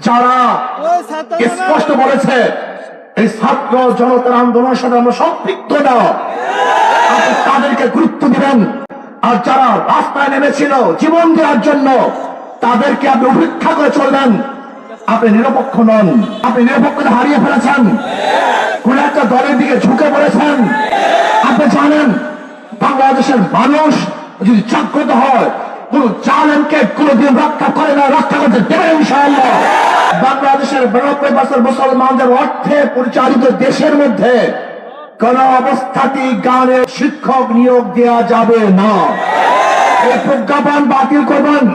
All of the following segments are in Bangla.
যারা স্পষ্ট বলেছে এই ছাত্র জনতার আন্দোলনের সাথে আমরা সম্পৃক্ত না, আপনি তাদেরকে গুরুত্ব দিবেন। আর যারা রাস্তায় নেমেছিল জীবন দেওয়ার জন্য, তাদেরকে আপনি উপেক্ষা করে চলবেন। আপনি নিরপেক্ষ নন, আপনি নিরপেক্ষতা হারিয়ে ফেলেছেন, কোন একটা দলের দিকে ঝুঁকে পড়েছেন। আপনি জানেন বাংলাদেশের মানুষ যদি জাগ্রত হয়, কোন জালেমকে কোনদিন রক্ষা করে না, রক্ষা করতে দেবে ইনশাআল্লাহ। বাংলাদেশের 92% মুসলমানদের অর্থে পরিচালিত দেশের মধ্যে কোন অবস্থাতেই গানের শিক্ষক নিয়োগ দেওয়া যাবে না। এই প্রজ্ঞাপন বাতিল করবেন।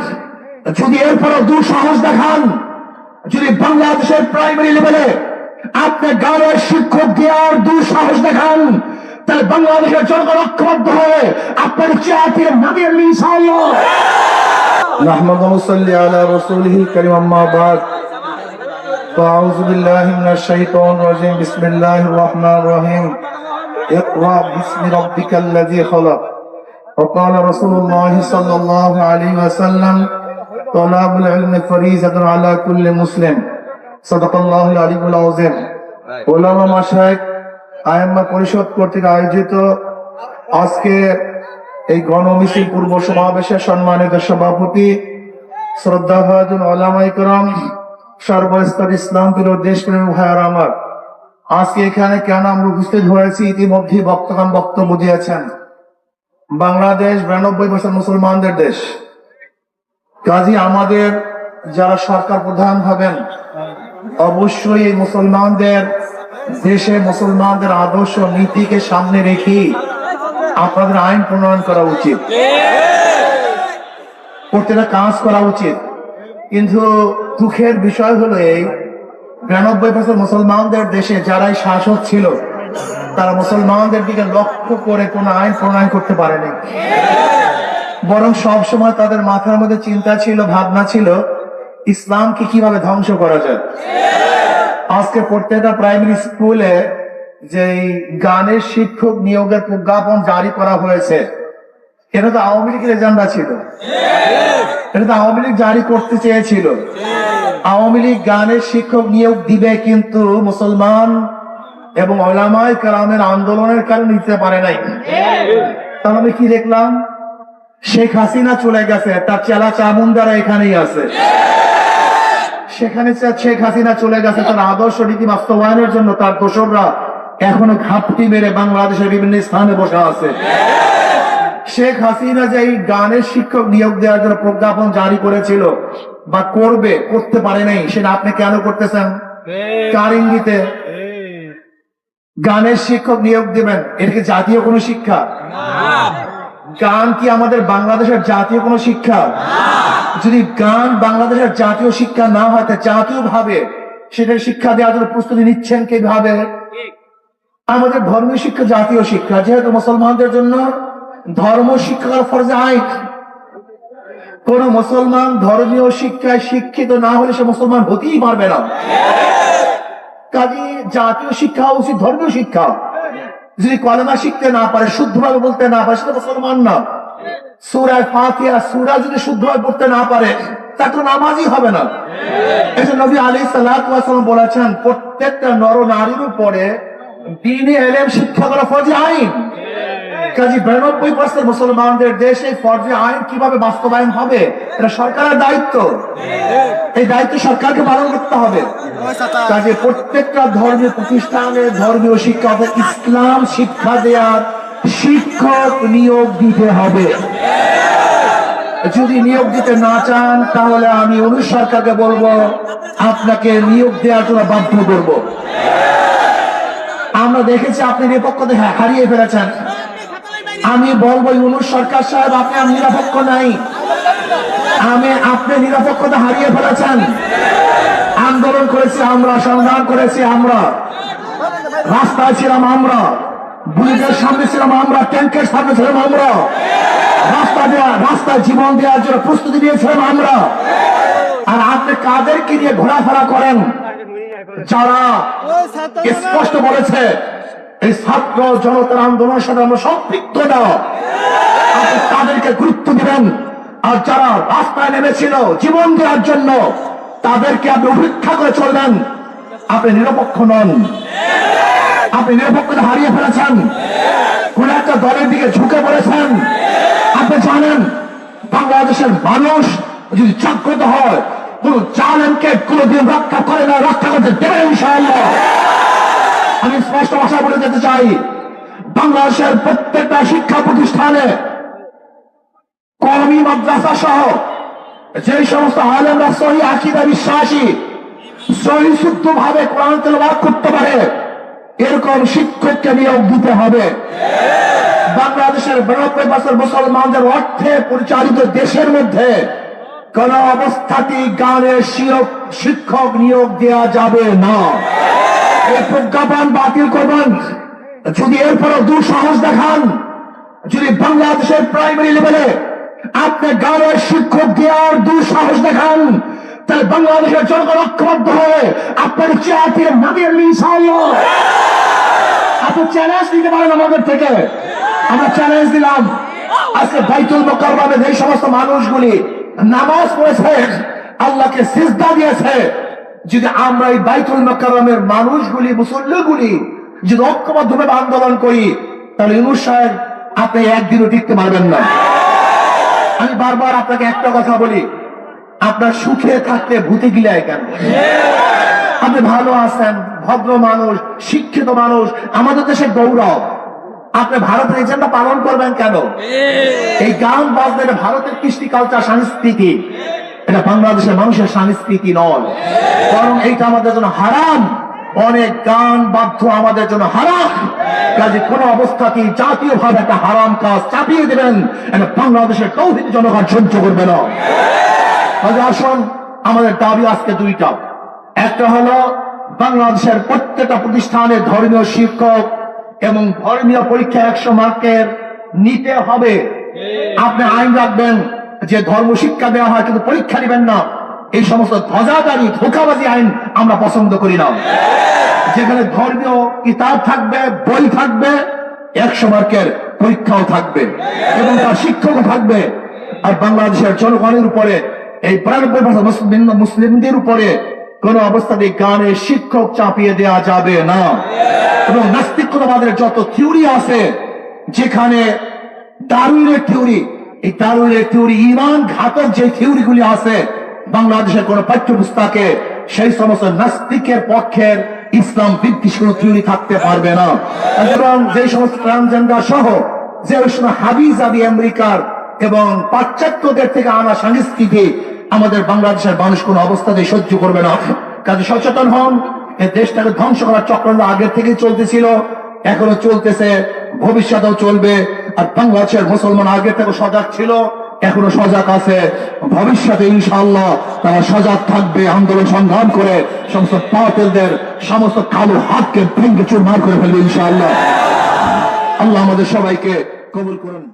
যদি এরপরও দুঃসাহস দেখান, যদি বাংলাদেশের প্রাইমারি লেভেলে আপনি গানের শিক্ষক দেওয়ার দুঃসাহস দেখান, তাহলে বাংলাদেশের জনগণ ঐক্যবদ্ধ হয়ে আপনার চেয়ার থেকে নামিয়ে ইনশাআল্লাহ। নাহমাদুহু সাল্লি আলা রাসূলিহিল কারীম, আম্মা বাদ। আউযু বিল্লাহি মিনাশ শাইতানির রাজীম। বিসমিল্লাহির রাহমানির রাহিম। ইকরা বিসমি রাব্বিকাল্লাযী খালাক। وقال رسول الله صلى الله عليه وسلم طلب العلم فريضة على كل مسلم صدق الله العلي العظيم। উলামা মাশায়েখ আইম্মা পরিষদ কর্তৃক আয়োজিত আজকে এই গণমিছিল পূর্ব সমাবেশের সম্মানিত সভাপতি, শ্রদ্ধাভাজন ওলামায়ে কেরাম, সর্বস্তর ইসলাম প্রিয় দেশপ্রেমী ভাইয়েরা আমার, আজকে এখানে কেন আমরা উপস্থিত হয়েছি ইতিমধ্যে বক্তব্য দিয়েছেন। বাংলাদেশ 92% মুসলমানদের দেশ। কাজী আমাদের যারা সরকার প্রধান হবেন, অবশ্যই এই মুসলমানদের দেশে মুসলমানদের আদর্শ নীতিকে সামনে রেখে আপনাদের আইন প্রণয়ন করা উচিত, প্রত্যেকটা কাজ করা উচিত। কিন্তু দুঃখের বিষয় হলো এই 92% মুসলমানদের দেশে যারাই শাসক ছিল, তারা মুসলমানদের দিকে লক্ষ্য করে কোন আইন প্রণয়ন করতে পারেনি। বরং সব সময় তাদের মাথার মধ্যে চিন্তা ছিল, ভাবনা ছিল ইসলামকে কিভাবে ধ্বংস করা যায়। আজকে প্রত্যেকটা প্রাইমারি স্কুলে যে গানের শিক্ষক নিয়োগের প্রজ্ঞাপন জারি করা হয়েছে, এটা তো আওয়ামী লীগের এজেন্ডা ছিল, এটা তো আওয়ামী লীগ জারি করতে চেয়েছিল। আওয়ামী লীগ গানের শিক্ষক নিয়োগ দিবে, কিন্তু মুসলমান এবং উলামায়ে কেরামের আন্দোলনের কারণে নিতে পারে নাই। তাহলে আমি কি দেখলাম, শেখ হাসিনা চলে গেছে, তার চেলা চামুন্ডারা এখানেই আছে। সেখানে শেখ হাসিনা চলে গেছে, তার আদর্শ নীতি বাস্তবায়নের জন্য তার দোসররা এখনো ঘাপটি মেরে বাংলাদেশের বিভিন্ন স্থানে বসে আছে। শেখ হাসিনা যে এই গানের শিক্ষক নিয়োগ দেওয়ার জন্য প্রজ্ঞাপন জারি করেছিল বা করতে পারে নাই, সেটা আপনি কেন করতেছেন? কার ইঙ্গিতে গানের শিক্ষক নিয়োগ দিবেন? এটা কি জাতীয় কোনো শিক্ষা? গান কি আমাদের বাংলাদেশের জাতীয় কোনো শিক্ষা? যদি গান বাংলাদেশের জাতীয় শিক্ষা না হয়, জাতীয় ভাবে সেটার শিক্ষা দেওয়ার জন্য প্রস্তুতি নিচ্ছেন কিভাবে? আমাদের ধর্মীয় শিক্ষা জাতীয় শিক্ষা, যেহেতু মুসলমানদের জন্য ধর্ম শিক্ষা ফরজে আইন। কোন মুসলমান ধর্মীয় শিক্ষায় শিক্ষিত না হলে সে মুসলমান হতেই পারবে না। কাজে জাতীয় শিক্ষা উচিত ধর্মীয় শিক্ষা। যদি কলেমা শিখতে না পারে, শুদ্ধভাবে বলতে না পারে, সেটা মুসলমান না। সূরা ফাতিহা সূরা যদি শুদ্ধভাবে পড়তে না পারে, তা তো নামাজই হবে না। এই জন্য নবী আলাইহিস সালাতু ওয়াস সালাম বলেছেন, প্রত্যেকটা নর নারীর উপরে দ্বীনি ইলম শিক্ষা করা ফরজে আইন। কাজী 92% মুসলমানদের দেশে ফরজে আইন কিভাবে বাস্তবায়ন হবে, এটা সরকারের দায়িত্ব। এই দায়িত্ব সরকারকে পালন করতে হবে। কাজে প্রত্যেকটা ধর্মীয় প্রতিষ্ঠানে ধর্মীয় শিক্ষা অর্থাৎ ইসলাম শিক্ষা দেওয়ার শিক্ষক নিয়োগ দিতে হবে। যদি নিয়োগ দিতে না চান, তাহলে আমি সরকারকে বলবো আপনাকে নিয়োগ দেওয়ার জন্য বাধ্য করব। আমরা দেখেছি আপনি নিরপেক্ষতা হারিয়ে ফেলেছেন। আমি বলবো সরকার সাহেব, আপনি নিরপেক্ষ নাই। আপনি নিরপেক্ষতা হারিয়ে ফেলেছেন। আন্দোলন করেছি আমরা, সংগ্রাম করেছি আমরা, রাস্তায় ছিলাম আমরা, বুলেটের সামনে ছিলাম আমরা, ট্যাঙ্কের সামনে ছিলাম আমরা, রাস্তায় জীবন দেওয়ার জন্য প্রস্তুতি নিয়েছিলাম আমরা। আর আপনি কাদেরকে নিয়ে ঘোরাফেরা করেন? যারা স্পষ্ট বলেছে এই ছাত্র জনতার আন্দোলনের সাথে আমরা সম্পৃক্ত না, আপনি তাদেরকে গুরুত্ব দিবেন। আর যারা রাস্তায় নেমেছিল জীবন দেওয়ার জন্য, তাদেরকে আপনি উপেক্ষা করে চলবেন। আপনি নিরপেক্ষ নন, আপনি নিরপেক্ষতা হারিয়ে ফেলেছেন, কোন একটা দলের দিকে ঝুঁকে পড়েছেন। আপনি জানেন বাংলাদেশের মানুষ যদি জাগ্রত হয়, কোন জালেমকে কোনদিন রক্ষা করে না, রক্ষা করতে দেবে ইনশাআল্লাহ। আমি স্পষ্ট ভাষায় বলে যেতে চাই, বাংলাদেশের প্রত্যেকটা শিক্ষা প্রতিষ্ঠানে কওমি মাদ্রাসা সহ যে সমস্ত আলেমরা সহি আকীদা বিশ্বাসী, সহি শুদ্ধ ভাবে কোরআন তেলাওয়াত করতে পারে, এরকম শিক্ষককে নিয়োগ দিতে হবে। বাংলাদেশের 92% মুসলমানদের অর্থে পরিচালিত দেশের মধ্যে কোন অবস্থাতেই গানের শিক্ষক নিয়োগ দেওয়া যাবে না। এই প্রজ্ঞাপন বাতিল করবেন। যদি এরপরও দুঃসাহস দেখান, যদি বাংলাদেশের প্রাইমারি লেভেলে আপনি গানের শিক্ষক দেওয়ার দুঃসাহস দেখান, তাহলে বাংলাদেশের জনগণ ঐক্যবদ্ধ হয়ে আপনার চেয়ার থেকে নামিয়ে ইনশাআল্লাহ। আপনি চ্যালেঞ্জ দিতে পারেন আমাদের থেকে, আমরা চ্যালেঞ্জ দিলাম। আজকে বাইতুল মুকাররমে যে সমস্ত মানুষগুলি নামাজ পড়েছে, আল্লাহকে সিজদা দিয়েছে, যদি আমরা এই বাইতুল মুকাররমের মানুষগুলি, মুসল্লিগুলি যদি ঐক্যবদ্ধভাবে আন্দোলন করি, তাহলে ইউনূস সাহেব আপনি একদিনও টিকতে পারবেন না। আমি বারবার আপনাকে একটা কথা বলি, আপনার সুখে থাকতে ভূতে গিলায় কেন? আপনি ভালো আছেন, ভদ্র মানুষ, শিক্ষিত মানুষ, আমাদের দেশের গৌরব, আপনি ভারতের এজেন্ডা পালন করবেন কেন? এই গান বাজনা এটা ভারতের কৃষ্টি কালচার, সংস্কৃতি, এটা বাংলাদেশের মানুষের সংস্কৃতি নয়, বরং এইটা আমাদের জন্য হারাম। অনেক গান বাদ্য আমাদের জন্য হারাম। কাজে কোন অবস্থাতেই জাতীয় ভাবে একটা হারাম কাজ চাপিয়ে দেবেন, এটা বাংলাদেশের তৌহিদ জনগণ সহ্য করবে না। কাজে আসুন, আমাদের দাবি আজকে দুইটা। একটা হলো বাংলাদেশের প্রত্যেকটা প্রতিষ্ঠানে ধর্মীয় শিক্ষক এবং ধর্মীয় পরীক্ষা 100 মার্কের নিতে হবে। আপনি আইন রাখবেন যে ধর্ম শিক্ষা দেওয়া হয় কিন্তু পরীক্ষা দিবেন না। এই সমস্ত ধ্বজাদারি ধোঁকাবাজি আইন আমরা পছন্দ করি না। যেখানে ধর্মীয় কিতাব থাকবে, বই থাকবে, 100 মার্কের পরীক্ষাও থাকবে এবং তার শিক্ষকও থাকবে। আর বাংলাদেশের জনগণের উপরে, এই 92% মুসলিমদের উপরে কোন অবস্থাতে গানের শিক্ষক চাপিয়ে দেওয়া যাবে না। এবং নাস্তিকতাবাদের যত থিওরি আছে, যেখানে দারুইনের থিওরি, এই দারুইনের থিওরি ঈমান ঘাতক যে থিওরিগুলি আছে, বাংলাদেশের কোন পাঠ্যপুস্তকে সেই সমস্ত নাস্তিকের পক্ষের ইসলাম বিদ্বেষী কোন থিওরি থাকতে পারবে না। এবং যে সমস্ত ট্রান্সজেন্ডার সহ যে সময় হাবিজাবি আমেরিকার এবং পাশ্চাত্যদের থেকে আনা সংস্কৃতি আমাদের বাংলাদেশের মানুষ কোন অবস্থাতে সহ্য করবে না। কাজে সচেতন হন। এই দেশটাকে ধ্বংস করার চক্রান্ত আগের থেকে চলতেছিল, এখনো চলতেছে, ভবিষ্যতেও চলবে। আর বাংলাদেশের মুসলমান আগের থেকে সজাগ ছিল, এখনো সজাগ আছে, ভবিষ্যতে ইনশাআল্লাহ তারা সজাগ থাকবে। আন্দোলন সংগ্রাম করে সমস্ত বাতিলদের সমস্ত কালো হাতকে ভেঙে চুরমার করে ফেলবে ইনশাআল্লাহ। আল্লাহ আমাদের সবাইকে কবুল করুন।